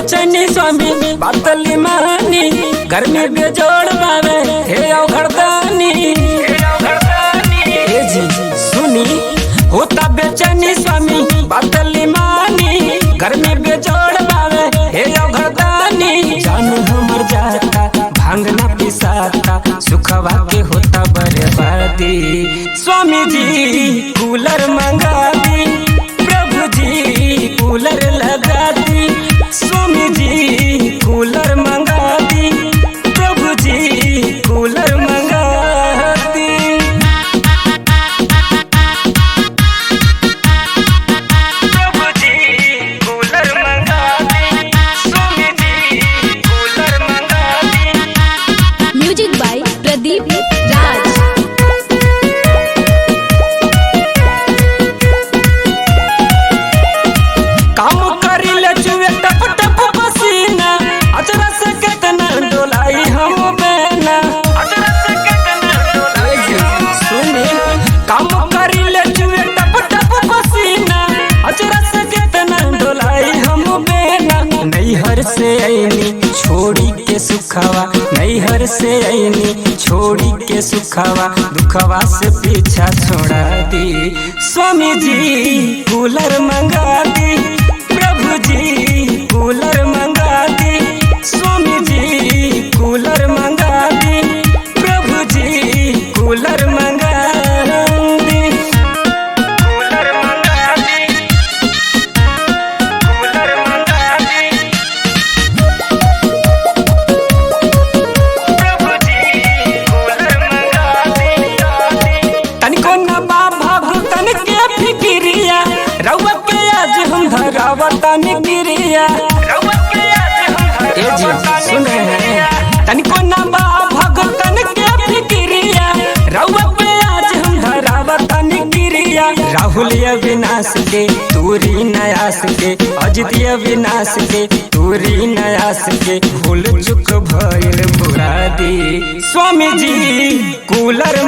बेचैनी स्वामी बातली मानी गर्मी बेजोड़ बावे हे औघड़दानी ए जी सुनी होता बेचैनी स्वामी बातली मानी गर्मी बेजोड़ बावे हे औघड़दानी जान हमर जाता भांग ना पिसाता सुखवा के होता बर्बादी स्वामी जी कूलर मंगा दी प्रभु जी कूलर लगा दी स्वामी जी कूलर मंगा दी प्रभु जी कूलर मंगा दी प्रभु जी कूलर मंगा दी स्वामी जी कूलर मंगा दी। म्यूजिक बाय प्रदीप राज। काम करी ले चुए टप टप पसीना अजरा से केतना डोलाई हम बेना अजरा से केतना डोलाई सुने काम करी ले चुए टप टप पसीना अजरा से केतना डोलाई हम बेना नैहर से आईनी छोड़ी के सुखवा नैहर से आईनी छोड़ी के सुखवा दुखवा से पीछा छोड़ा दी स्वामी जी कूलर मंगा दी प्रभु जी कूलर मंगा दी स्वामी जी कूलर मंगा दी प्रभु जी कूलर मंगा दी कूलर मंगा दी कूलर मंगा दी प्रभु जी कूलर मंगा दी तनिको न बाबा भूतन के फिकिरिया रउआ के आज हम धरावा तनी गिरिया सुन रहे हैं तनिको ना बा भगतन के फिकिरिया रउआ पे आज हम धरावा तनी गिरिया राहुल अविनाश के तूरी नयास के अजित अविनाश के तूरी नयास के भूल चुक भइल बुरा दी स्वामी जी कूलर